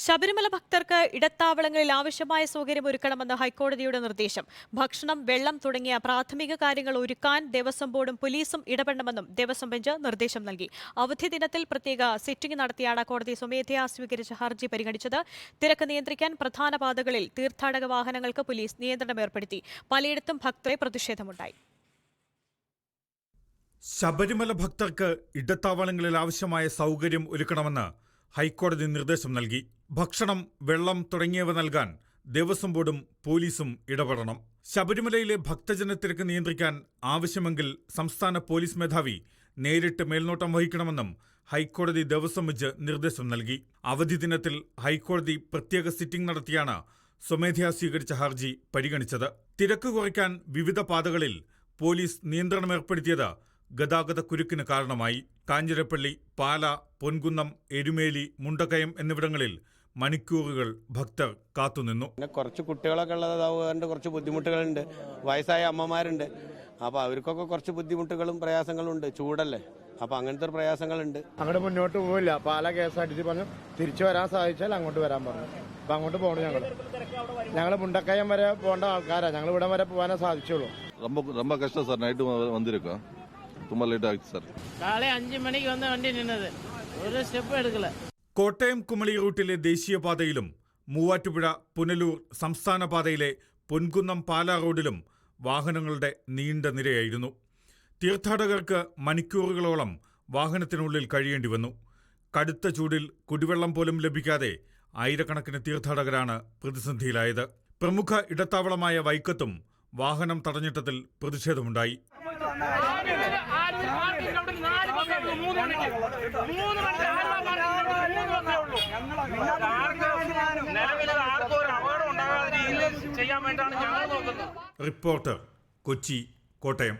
ശബരിമല ഭക്തർക്ക് ഇടത്താവളങ്ങളിൽ ആവശ്യമായ സൗകര്യം ഒരുക്കണമെന്ന് ഹൈക്കോടതിയുടെ നിർദ്ദേശം. ഭക്ഷണം, വെള്ളം തുടങ്ങിയ പ്രാഥമിക കാര്യങ്ങൾ ഒരുക്കാൻ ദേവസ്വം ബോർഡും പോലീസും ഇടപെടണമെന്നും ദേവസ്വം ബെഞ്ച് നിർദ്ദേശം നൽകി. അവധി ദിനത്തിൽ പ്രത്യേക സിറ്റിംഗ് നടത്തിയാണ് കോടതി സ്വമേധയാ സ്വീകരിച്ച ഹർജി പരിഗണിച്ചത്. തിരക്ക് നിയന്ത്രിക്കാൻ പ്രധാന പാതകളിൽ തീർത്ഥാടക വാഹനങ്ങൾക്ക് പോലീസ് നിയന്ത്രണം ഏർപ്പെടുത്തി. പലയിടത്തും ഭക്തരെ പ്രതിഷേധമുണ്ടായി. ശബരിമല ഭക്തർക്ക് ഇടത്താവളങ്ങളിൽ ആവശ്യമായ സൗകര്യം ഒരുക്കണമെന്ന് ഹൈക്കോടതി നിർദ്ദേശം നൽകി. ഭക്ഷണം, വെള്ളം തുടങ്ങിയവ നൽകാൻ ദേവസ്വം ബോർഡും പോലീസും ഇടപെടണം. ശബരിമലയിലെ ഭക്തജനത്തിരക്ക് നിയന്ത്രിക്കാൻ ആവശ്യമെങ്കിൽ സംസ്ഥാന പോലീസ് മേധാവി നേരിട്ട് മേൽനോട്ടം വഹിക്കണമെന്നും ഹൈക്കോടതി ദേവസ്വം ബെഞ്ച് നിർദ്ദേശം നൽകി. അവധി ദിനത്തിൽ ഹൈക്കോടതി പ്രത്യേക സിറ്റിംഗ് നടത്തിയാണ് സ്വമേധയാ സ്വീകരിച്ച ഹർജി പരിഗണിച്ചത്. തിരക്ക് കുറയ്ക്കാൻ വിവിധ പാതകളിൽ പോലീസ് നിയന്ത്രണം ഏർപ്പെടുത്തിയത് ഗതാഗത കുരുക്കിന് കാരണമായി. കാഞ്ഞിരപ്പള്ളി, പാല, പൊൻകുന്നം, എരുമേലി, മുണ്ടക്കയം എന്നിവിടങ്ങളിൽ മണിക്കൂറുകൾ ഭക്തർ കാത്തുനിന്നു. കുറച്ച് കുട്ടികളൊക്കെ ഉള്ളതാവുകൊണ്ട് കുറച്ച് ബുദ്ധിമുട്ടുകളുണ്ട്. വയസ്സായ അമ്മമാരുണ്ട്. അപ്പോൾ അവർക്കൊക്കെ കുറച്ച് ബുദ്ധിമുട്ടുകളും പ്രയാസങ്ങളും ഉണ്ട്. ചൂടല്ലേ, അപ്പോൾ അങ്ങനത്തെ പ്രയാസങ്ങളുണ്ട്. അങ്ങോട്ട് മുന്നോട്ട് പോവില്ല. പാല KSRTC പറഞ്ഞു തിരിച്ചു വരാൻ സാധിച്ചാൽ അങ്ങോട്ട് വരാൻ പറഞ്ഞു. അപ്പം അങ്ങോട്ട് പോകണം. ഞങ്ങൾ മുണ്ടക്കയം വരെ പോകേണ്ട ആൾക്കാരാണ്. ഞങ്ങൾ ഇവിടെ വരെ പോകാനേ സാധിച്ചുള്ളൂ. ரொம்ப கஷ்டம் சார். நைட்டு வந்திருக்கோம். ரொம்ப லேட் ஆகிடுச்சு சார். காலை 5 மணிக்கு வந்து வண்டி நின்னது. ഒരു സ്റ്റെപ്പ് എടുക്കല. കോട്ടയം കുമളി റൂട്ടിലെ ദേശീയപാതയിലും മൂവാറ്റുപുഴ പുനലൂർ സംസ്ഥാന പാതയിലെ പൊൻകുന്നം പാല റോഡിലും വാഹനങ്ങളുടെ നീണ്ട നിരയായിരുന്നു. തീർത്ഥാടകർക്ക് മണിക്കൂറുകളോളം വാഹനത്തിനുള്ളിൽ കഴിയേണ്ടി വന്നു. കടുത്ത ചൂടിൽ കുടിവെള്ളം പോലും ലഭിക്കാതെ ആയിരക്കണക്കിന് തീർത്ഥാടകരാണ് പ്രതിസന്ധിയിലായത്. പ്രമുഖ ഇടത്താവളമായ വൈക്കത്തും വാഹനം തടഞ്ഞിട്ടതിൽ പ്രതിഷേധമുണ്ടായി. റിപ്പോർട്ടർ, കൊച്ചി, കോട്ടയം.